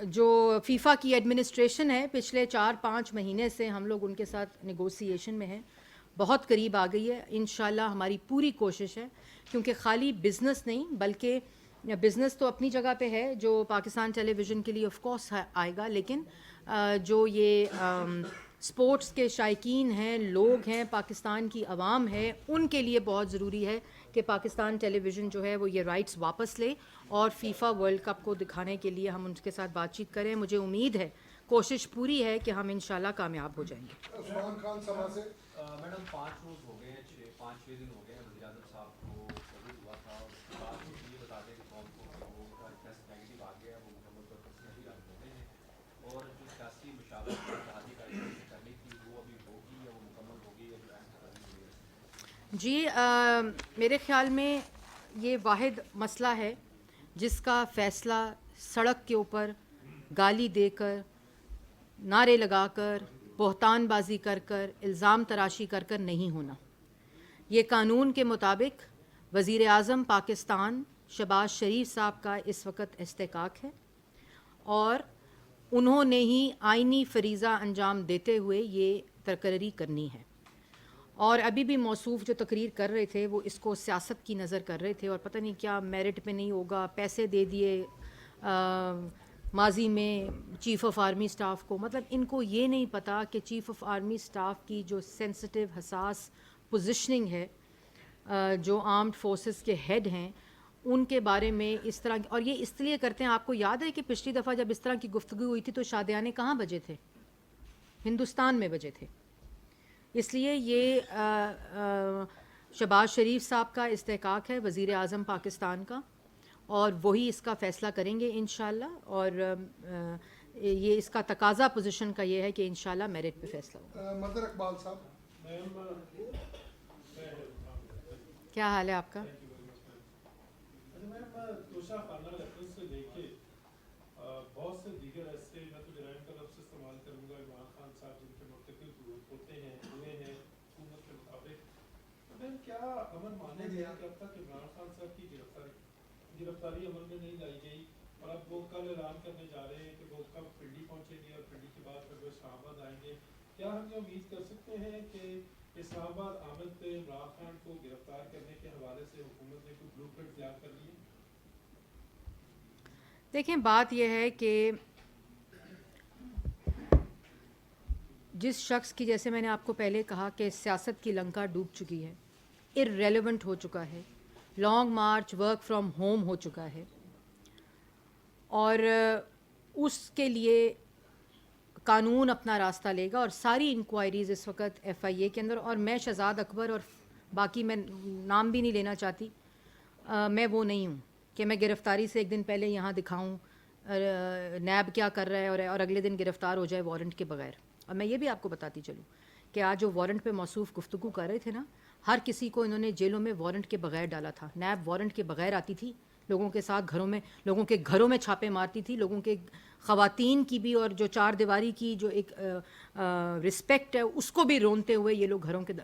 जो फीफा की एडमिनिस्ट्रेशन है, पिछले 4-5 महीने से हम लोग उनके साथ नेगोशिएशन में हैं, बहुत करीब आ गई है। इंशाल्लाह हमारी पूरी कोशिश है, क्योंकि खाली बिज़नेस नहीं, बल्कि बिज़नेस तो अपनी जगह पे है जो पाकिस्तान टेलीविज़न के लिए ऑफ कोर्स आएगा, लेकिन जो ये स्पोर्ट्स के शायकीन हैं, लोग हैं, पाकिस्तान की आवाम है, उनके लिए बहुत ज़रूरी है कि पाकिस्तान टेलीविज़न जो है वो ये राइट्स वापस ले और फीफा वर्ल्ड कप को दिखाने के लिए हम उनके साथ बातचीत करें। मुझे उम्मीद है, कोशिश पूरी है कि हम इंशाल्लाह कामयाब हो जाएंगे। उस्मान खान सभा से मैडम 5 रोज़ हो गए, 5-6 दिन हो गए वज़ीर आज़म साहब को कोविड हुआ था, और उसके बाद ये बता दें कि कौन को वो टेस्ट नेगेटिव आ गया, वो मुकम्मल तौर पर सही होते हैं, और जो सियासी मशावरत करने की वो अभी होगी या वो मुकम्मल होगी या जो जी मेरे ख़्याल में ये वाहिद मसला है जिसका फ़ैसला सड़क के ऊपर गाली देकर, नारे लगाकर, बहतानबाजी कर कर, इल्ज़ाम तराशी कर कर नहीं होना। ये कानून के मुताबिक वज़ीर आज़म पाकिस्तान शहबाज शरीफ साहब का इस वक्त इस्तेकाक है, और उन्होंने ही आइनी फरीज़ा अंजाम देते हुए ये तकरीर करनी है। और अभी भी मौसूफ जो तकरीर कर रहे थे वो इसको सियासत की नज़र कर रहे थे, और पता नहीं क्या मेरिट पे नहीं होगा, पैसे दे दिए माजी में चीफ़ ऑफ आर्मी स्टाफ को। मतलब इनको ये नहीं पता कि चीफ़ ऑफ आर्मी स्टाफ की जो सेंसिटिव हसास पोजीशनिंग है, जो आर्म्ड फोर्सेस के हेड हैं, उनके बारे में इस तरह की, और ये इसलिए करते हैं। आपको याद है कि पिछली दफ़ा जब इस तरह की गुफ्तगू हुई थी तो शादियाने कहाँ बजे थे? हिंदुस्तान में बजे थे। इसलिए ये शहबाज शरीफ साहब का इस्तेकाक है, वज़ीर आज़म पाकिस्तान का, और वही इसका फ़ैसला करेंगे इंशाल्लाह। और ये इसका तकाज़ा पोजीशन का ये है कि इंशाल्लाह मेरिट पे फ़ैसला होगा। मदर इकबाल साहब, क्या हाल है आपका? बहुत से दीगर ऐसे मैं तो जराइम का लफ्ज़ इस्तेमाल करूँगा, इमरान खान साहब जिनके मुर्तकिब होते हैं, हुए हैं हुकूमत के मुताबिक, तो क्या अमन माने गया कि अब तक इमरान खान साहब की गिरफ्तारी अमल में नहीं लाई गई, और अब वो कल ऐलान करने जा रहे हैं कि वो कब पिंडी पहुँचेंगे और पिंडी के बाद फिर वो इस्लामाबाद आएंगे। क्या हम ये उम्मीद कर सकते हैं कि इस्लामाबाद आमद पे इमरान खान को गिरफ्तार करने के हवाले से हुकूमत ने कोई ब्लूप्रिंट तैयार कर ली है? देखें, बात यह है कि जिस शख्स की, जैसे मैंने आपको पहले कहा कि सियासत की लंका डूब चुकी है, इररेलेवेंट हो चुका है, long March, work from home हो चुका है, और उसके लिए कानून अपना रास्ता लेगा। और सारी इंक्वायरीज़ इस वक्त FIA के अंदर, और मैं शहजाद अकबर और बाकी मैं नाम भी नहीं लेना चाहती, मैं वो नहीं हूँ कि मैं गिरफ़्तारी से एक दिन पहले यहाँ दिखाऊँ नैब क्या कर रहा है और अगले दिन गिरफ़्तार हो जाए वारंट के बग़ैर। और मैं ये भी आपको बताती चलूँ कि आज जो वारंट पे मौसूफ़ गुफ्तगू कर रहे थे ना, हर किसी को इन्होंने जेलों में वारंट के बग़ैर डाला था। नैब वारंट के बग़ैर आती थी, लोगों के साथ लोगों के घरों में छापे मारती थी, लोगों के ख़वातीन की भी और जो चार दीवारी की जो एक रिस्पेक्ट है उसको भी रोनते हुए ये लोग घरों के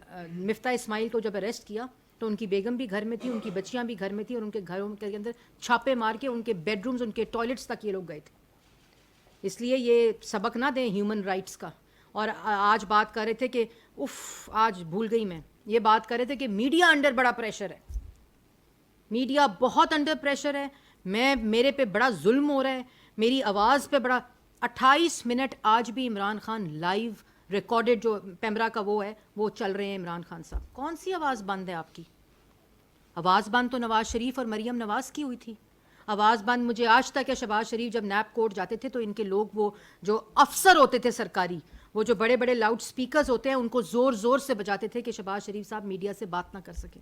मिफ्ता इस्माइल को जब अरेस्ट किया तो उनकी बेगम भी घर में थी, उनकी बच्चियां भी घर में थी और उनके घरों के अंदर छापे मार के उनके बेडरूम्स, उनके टॉयलेट्स तक ये लोग गए थे। इसलिए ये सबक ना दें ह्यूमन राइट्स का। और आज बात कर रहे थे कि आज भूल गई मैं, ये बात कर रहे थे कि मीडिया अंडर बड़ा प्रेशर है, मीडिया बहुत अंडर प्रेशर है, मेरे पे बड़ा जुल्म हो रहा है, मेरी आवाज़ पे बड़ा 28 मिनट आज भी इमरान खान लाइव रिकॉर्डेड जो पैमरा का वो है वो चल रहे हैं। इमरान खान साहब कौन सी आवाज़ बंद है आपकी? आवाज़ बंद तो नवाज़ शरीफ और मरीम नवाज़ की हुई थी। आवाज़ बंद मुझे आज तक है, शहबाज शरीफ जब नैब कोर्ट जाते थे तो इनके लोग वो जो अफसर होते थे सरकारी, वो जो बड़े बड़े लाउड स्पीकर्स होते हैं उनको ज़ोर ज़ोर से बजाते थे कि शहबाज शरीफ साहब मीडिया से बात ना कर सके।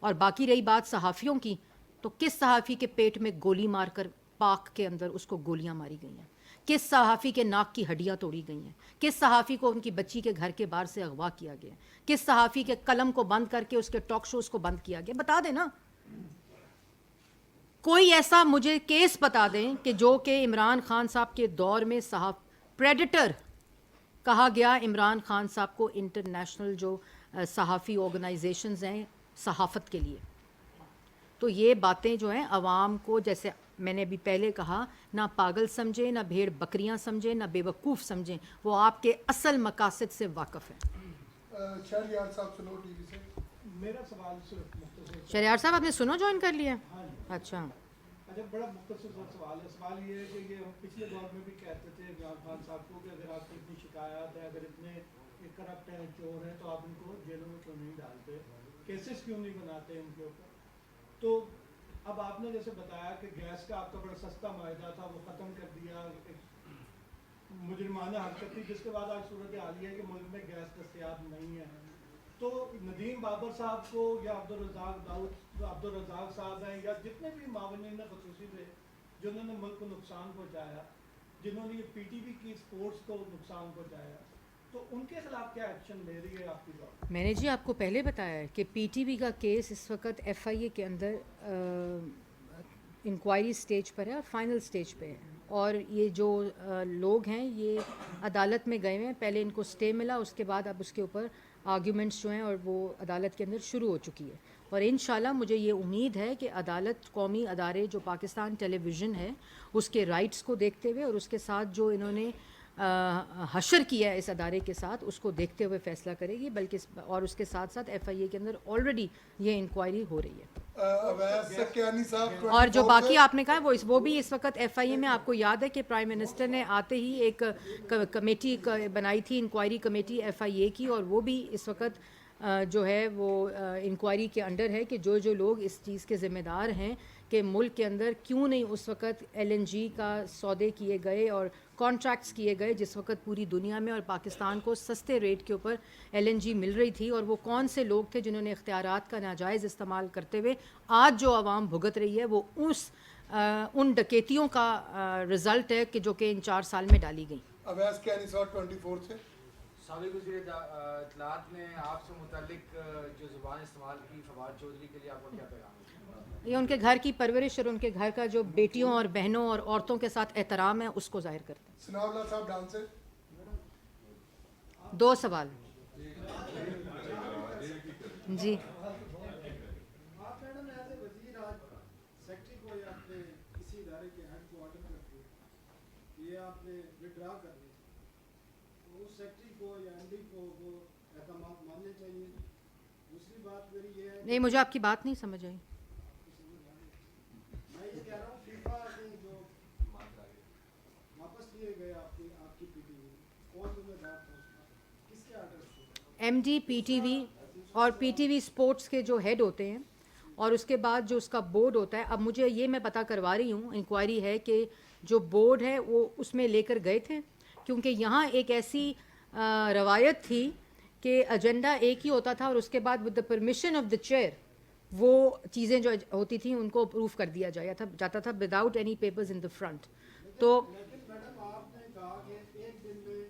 और बाकी रही बात सहाफ़ियों की, तो किस सहाफ़ी के पेट में गोली मारकर पाक के अंदर उसको गोलियां मारी गई हैं? किस सहाफ़ी के नाक की हड्डियां तोड़ी गई हैं? किस सहाफ़ी को उनकी बच्ची के घर के बाहर से अगवा किया गया? किस सहाफ़ी के कलम को बंद करके उसके टॉक शोज़ को बंद किया गया? बता दें ना, कोई ऐसा मुझे केस बता दें कि जो कि इमरान खान साहब के दौर में प्रेडेटर कहा गया इमरान खान साहब को इंटरनेशनल जो सहाफ़ी ऑर्गेनाइजेशंस हैं सहाफ़त के लिए। तो ये बातें जो हैं आवाम को, जैसे मैंने अभी पहले कहा, ना पागल समझें, ना भेड़ बकरियां समझें, ना बेवकूफ़ समझें, वो आपके असल मकासद से वाकिफ़ है। शहरयार साहब सुनो टीवी से मेरा सवाल सिर्फ मुख्तसर। शहरयार साहब आपने सुनो ज्वाइन कर लिया? अच्छा बड़ा मुख्तसर सवाल है। सवाल ये है कि ये हम पिछले दौर में भी कहते थे इमरान खान साहब को कि अगर आपकी इतनी शिकायत है, अगर इतने करप्ट हैं, चोर हैं, तो आप इनको जेलों में क्यों नहीं डालते, केसेस क्यों नहीं बनाते इनके ऊपर? तो अब आपने जैसे बताया कि गैस का आपका बड़ा सस्ता मायदा था, वो ख़त्म कर दिया, मुजरिमाना हरकत थी, जिसके बाद आज सूरत हाल ये है कि मुल्क में गैस दस्तयाब नहीं है। तो नदीम बाबर साहब को या अब्दुल रज़ाक साहब हैं या जितने भी मावनीन ख़ुसूसी थे जिन्होंने मुल्क को नुकसान पहुँचाया, जिन्होंने ये PTV की स्पोर्ट्स को नुकसान पहुँचाया, तो उनके खिलाफ क्या एक्शन ले रही है आपकी बात? मैंने जी आपको पहले बताया है कि PTV का केस इस वक्त FIA के अंदर इंक्वायरी स्टेज पर है और फाइनल स्टेज पे है। और ये जो लोग हैं ये अदालत में गए हुए हैं, पहले इनको स्टे मिला, उसके बाद अब उसके ऊपर आर्ग्यूमेंट्स जो हैं और वो अदालत के अंदर शुरू हो चुकी है। और इंशाल्लाह मुझे ये उम्मीद है कि अदालत कौमी अदारे जो पाकिस्तान टेलीविज़न है उसके राइट्स को देखते हुए और उसके साथ जो इन्होंने हशर किया है इस अदारे के साथ उसको देखते हुए फ़ैसला करेगी। बल्कि और उसके साथ साथ FIA के अंदर ऑलरेडी ये इंक्वायरी हो रही है। और जो बाकी आपने कहा वो भी इस वक्त FIA में, आपको याद है कि प्राइम मिनिस्टर ने आते ही एक कमेटी बनाई थी, इंक्वायरी कमेटी FIA की, और वो भी इस वक्त जो है वो इंक्वायरी के अंडर है कि जो लोग इस चीज़ के ज़िम्मेदार हैं कि मुल्क के अंदर क्यों नहीं उस वक्त LNG का सौदे किए गए और कॉन्ट्रैक्ट्स किए गए जिस वक्त पूरी दुनिया में और पाकिस्तान को सस्ते रेट के ऊपर LNG मिल रही थी, और वो कौन से लोग थे जिन्होंने इख्तियारात का नाजायज़ इस्तेमाल करते हुए आज जो आवाम भुगत रही है वो उन डकैतियों का रिज़ल्ट है कि जो कि इन 4 साल में डाली गई। अवैस कैनी साहब 24 से साबिक़ वज़ीर इत्तलात ने आपसे मुतालिक जो ज़ुबान इस्तेमाल की फवाद चौधरी के लिए आपको क्या पैगाम है? ये उनके घर की परवरिश और उनके घर का जो बेटियों और बहनों और औरतों के साथ एहतराम है उसको जाहिर करते हैं। सनाउल्लाह साहब डांस से 2 सवाल जी। आप मैडम एज ए वजीर आज सेक्रेटरी को या अपने किसी इदारे के हेड को ऑर्डर करके ये आपने विड्रा कर ली, तो उस सेक्रेटरी को या MD को वो एहतमाम मानने चाहिए। दूसरी बात मेरी ये है, नहीं मुझे आपकी बात नहीं समझ आई। मैं ये कह रहा हूँ फीफा के जो वापस लिए गए आपकी PTV, कौन जिम्मेदार था उसका, किसके आर्डर से? MD PTV और PTV स्पोर्ट्स के जो हेड होते हैं और उसके बाद जो उसका बोर्ड होता है। अब मुझे ये मैं पता करवा रही हूँ, इंक्वायरी है कि जो बोर्ड है वो उसमें लेकर गए थे, क्योंकि यहाँ एक ऐसी रवायत थी कि एजेंडा एक ही होता था और उसके बाद with the permission of the chair वो चीज़ें जो होती थी उनको अप्रूव कर दिया जाता था without any papers in the front. तो मैडम आपने कहा कि एक दिन में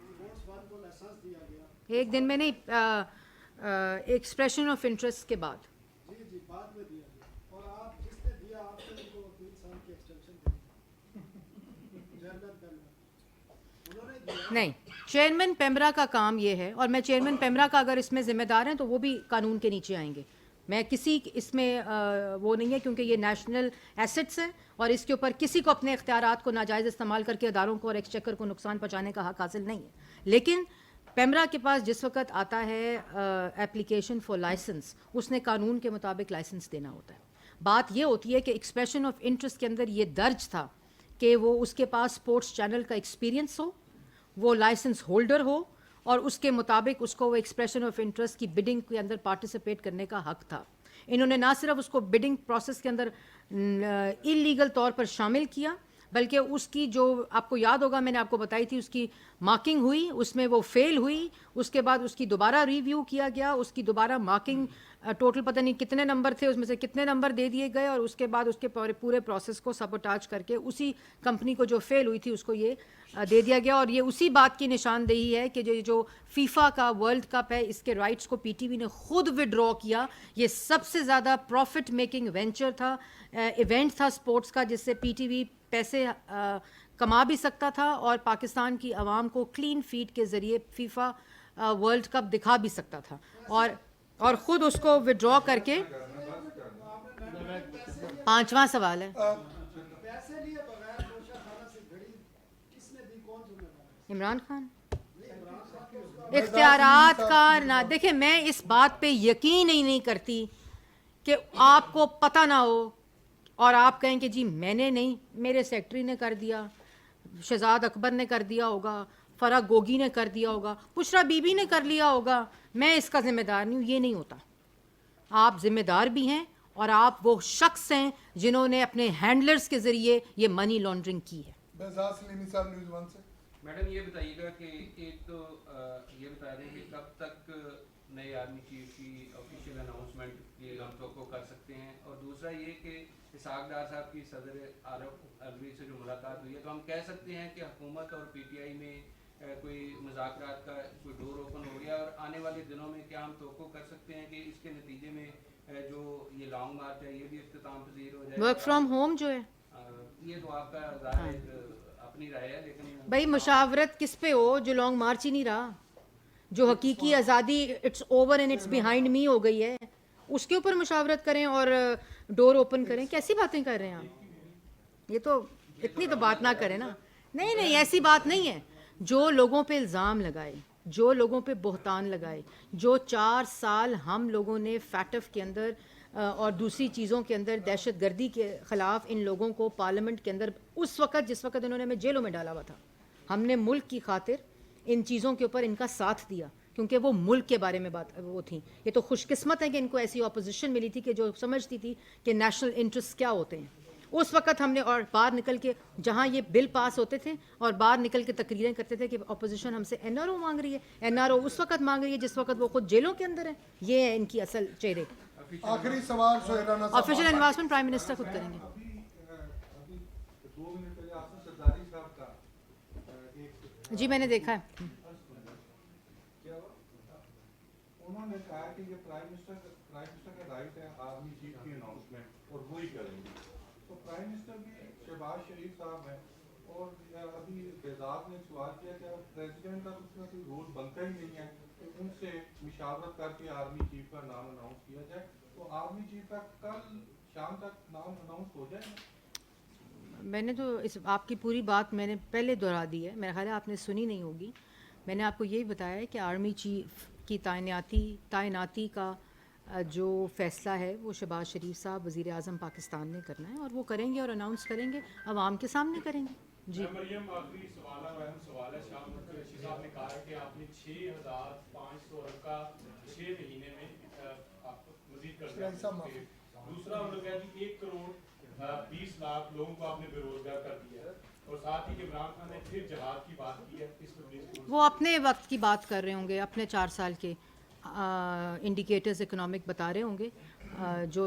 स्पोर्ट्स वन को लाइसेंस दिया गया, एक दिन में नहीं, एक्सप्रेशन ऑफ इंटरेस्ट के बाद। जी बाद में दिया गया, और आप जिसने दिया नहीं, चेयरमैन पेमरा का काम ये है, और मैं चेयरमैन पेमरा का अगर इसमें जिम्मेदार हैं तो वो भी कानून के नीचे आएंगे। मैं किसी इसमें वो नहीं है, क्योंकि ये नेशनल एसेट्स हैं और इसके ऊपर किसी को अपने इख्तियारात को नाजायज़ इस्तेमाल करके अदारों को और एक्सचेकर को नुकसान पहुँचाने का हक हासिल नहीं है। लेकिन पेमरा के पास जिस वक्त आता है एप्लीकेशन फॉर लाइसेंस, उसने कानून के मुताबिक लाइसेंस देना होता है। बात ये होती है कि एक्सप्रेशन ऑफ इंटरेस्ट के अंदर ये दर्ज था कि वो उसके पास स्पोर्ट्स चैनल का एक्सपीरियंस हो, वो लाइसेंस होल्डर हो, और उसके मुताबिक उसको वो एक्सप्रेशन ऑफ इंटरेस्ट की बिडिंग के अंदर पार्टिसिपेट करने का हक था। इन्होंने ना सिर्फ उसको बिडिंग प्रोसेस के अंदर इलीगल तौर पर शामिल किया, बल्कि उसकी जो आपको याद होगा मैंने आपको बताई थी, उसकी मार्किंग हुई, उसमें वो फेल हुई, उसके बाद उसकी दोबारा रिव्यू किया गया, उसकी दोबारा मार्किंग टोटल पता नहीं कितने नंबर थे, उसमें से कितने नंबर दे दिए गए, और उसके बाद उसके पूरे प्रोसेस को सबोटाज करके उसी कंपनी को जो फेल हुई थी उसको ये दे दिया गया। और ये उसी बात की निशानदेही है कि जो फीफा का वर्ल्ड कप है, इसके राइट्स को पीटीवी ने खुद विड्रॉ किया। ये सबसे ज़्यादा प्रॉफिट मेकिंग वेंचर था, इवेंट था स्पोर्ट्स का, जिससे पीटीवी पैसे कमा भी सकता था और पाकिस्तान की आवाम को क्लीन फीड के ज़रिए फीफा वर्ल्ड कप दिखा भी सकता था, और ख़ुद उसको विड्रॉ करके। पांचवा सवाल है, इमरान खान इख्तियारात का ना देखें। मैं इस बात पे यकीन ही नहीं करती कि आपको पता ना हो और आप कहें कि जी मैंने नहीं, मेरे सेक्रेटरी ने कर दिया, शहजाद अकबर ने कर दिया होगा, फरा गोगी ने कर दिया होगा, पुशरा बीबी ने कर लिया होगा, मैं इसका ज़िम्मेदार नहीं हूँ। ये नहीं होता। आप ज़िम्मेदार भी हैं और आप वो शख्स हैं जिन्होंने अपने हैंडलर्स के ज़रिए ये मनी लॉन्ड्रिंग की है। मैडम ये बताइएगा कि एक तो ये बता दें कि कब तक नए आर्मी चीफ की ऑफिशियल अनाउंसमेंट ये हम लोग को कर सकते हैं, और दूसरा ये कि इसहाक डार साहब की सदर आरफ अलवी से जो मुलाकात हुई है, तो हम कह सकते हैं कि हुकूमत और पीटीआई में कोई मुज़ाकरात का कोई डोर ओपन हो गया, और आने वाले दिनों में क्या हम तवक्को कर सकते हैं कि इसके नतीजे में जो ये लॉन्ग मार्च है ये भी इख्तिताम पजीर हो जाए। वर्क फ्रॉम होम जो है, ये तो आपका ज़ाहिर अपनी राय है, लेकिन भाई मुशावरत किस पे हो जो लॉन्ग मार्च ही नहीं रहा, जो हकीकी आज़ादी it's over and it's behind me हो गई है, उसके ऊपर मुशावरत करें और डोर ओपन करें। कैसी बातें कर रहे हैं आप? ये तो इतनी तो बात ना करें ना। नहीं, ऐसी बात नहीं है। जो लोगों पे इल्ज़ाम लगाए, जो लोगों पे बहतान लगाए, जो 4 साल हम लोगों ने फैटफ के अंदर और दूसरी चीज़ों के अंदर दहशत गर्दी के ख़िलाफ़ इन लोगों को पार्लियामेंट के अंदर उस वक़्त जिस वक़्त इन्होंने हमें जेलों में डाला हुआ था, हमने मुल्क की खातिर इन चीज़ों के ऊपर इनका साथ दिया, क्योंकि वो मुल्क के बारे में बात वो थी। ये तो खुशकिस्मत है कि इनको ऐसी अपोजिशन मिली थी कि जो समझती थी कि नेशनल इंटरेस्ट क्या होते हैं। उस वक़्त हमने, और बाहर निकल के जहाँ ये बिल पास होते थे और बाहर निकल के तकरीरें करते थे कि अपोजिशन हमसे एनआरओ मांग रही है, एनआरओ उस वक़्त मांग रही है जिस वक़्त वो खुद जेलों के अंदर है। ये है इनकी असल चेहरे। आखिरी सवाल ऑफिशियल इन्वेस्टमेंट प्राइम मिनिस्टर खुद करेंगे। जी मैंने देखा है। उन्होंने कहा कि ये प्राइम मिनिस्टर का राइट है आर्मी चीफ की अनाउंसमेंट और वो ही करेंगे। तो प्राइम मिनिस्टर भी शहबाज शरीफ साहब हैं, और अभी बेजाद ने सवाल किया कि प्रेसिडेंट का उसमें कोई रोल बनता ही नहीं है कि उनसे मुशावरत करके आर्मी चीफ का नाम अनाउंस किया जाए। तो आर्मी चीफ का कल शाम तक नाम अनाउंस हो जाएगा। मैंने तो इस आपकी पूरी बात मैंने पहले दोहरा दी है, मेरा ख्याल है आपने सुनी नहीं होगी। मैंने आपको यही बताया है कि आर्मी चीफ की तैनाती का जो फ़ैसला है वो शहबाज शरीफ साहब वज़ीर आज़म पाकिस्तान ने करना है, और वो करेंगे और अनाउंस करेंगे, आवाम के सामने करेंगे। जी मरियम, आखिरी सवाल है। शाम कुरैशी साहब ने कहा कि आपने 6500 अरब का 6 महीने में मज़ीद कर दिया। दूसरा उन्होंने कहा कि 1 करोड़ 20 लाख लोगों को आपने बेरोजगार कर दिया, और साथ ही इमरान खान ने फिर जहाद की बात की है। वो अपने वक्त की बात कर रहे होंगे, अपने 4 साल के इंडिकेटर्स इकोनॉमिक बता रहे होंगे। जो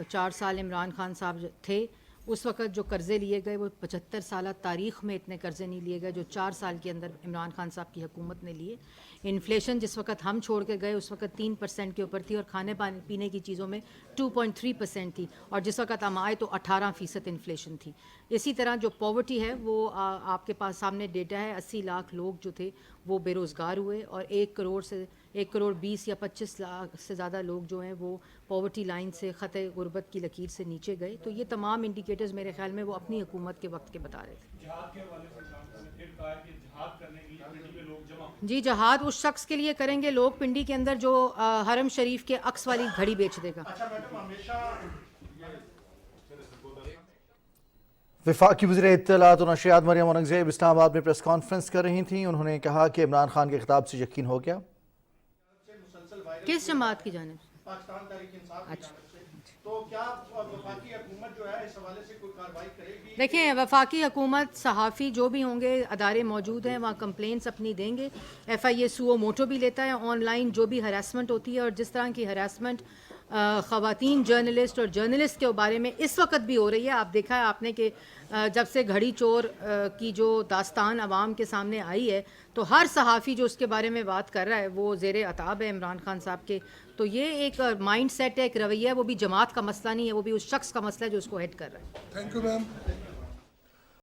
4 साल इमरान खान साहब थे उस वक़्त जो कर्ज़े लिए गए वो 75 साल तारीख़ में इतने कर्ज़े नहीं लिए गए जो 4 साल के अंदर इमरान खान साहब की हुकूमत ने लिए। इन्फ्लेशन जिस वक़्त हम छोड़ के गए उस वक़्त 3% के ऊपर थी और खाने पीने की चीज़ों में 2.3% थी, और जिस वक़्त हम आए तो 18% इन्फ्लेशन थी। इसी तरह जो पॉवर्टी है वो आपके पास सामने डेटा है, 80 लाख लोग जो थे वो बेरोज़गार हुए और 1 करोड़ 20 या 25 लाख से ज़्यादा लोग जो हैं वो पॉवर्टी लाइन से ख़त गुर्बत की लकीर से नीचे गए। तो ये तमाम इंडिकेटर्स मेरे ख्याल में वो अपनी हुकूमत के वक्त के बता रहे थे। जी, जहाद उस शख्स के लिए करेंगे लोग पिंडी के अंदर जो हरम शरीफ के अक्स वाली घड़ी बेच देगा। वफाकी वज़ीर इत्तलात और नशरियात मरियम औरंगज़ेब इस्लामाबाद में प्रेस कॉन्फ्रेंस कर रही थीं। उन्होंने कहा कि इमरान खान के खिताब से यकीन हो गया। किस जमात की जानिब? पाकिस्तान तहरीक-ए-इंसाफ की जानिब से, तो क्या वफाकी हुकूमत जो है इस हवाले से कोई कार्रवाई करेगी? देखिए, वफाकी हुकूमत, सहाफ़ी जो भी होंगे, अदारे मौजूद हैं, वहाँ कंप्लेंट्स अपनी देंगे। FIA सुओ मोटो भी लेता है ऑनलाइन जो भी हरासमेंट होती है, और जिस तरह की हरासमेंट ख़वातीन जर्नलिस्ट और जर्नलिस्ट के बारे में इस वक्त भी हो रही है। आप देखा है आपने कि जब से घड़ी चोर की जो दास्तान अवाम के सामने आई है तो हर सहाफ़ी जो उसके बारे में बात कर रहा है वो ज़ेरे अताब है इमरान खान साहब के। तो ये एक माइंड सेट है, एक रवैया है, वो भी जमात का मसला नहीं है, वो भी उस शख्स का मसला है जो उसको हेड कर रहा है। Thank you ma'am.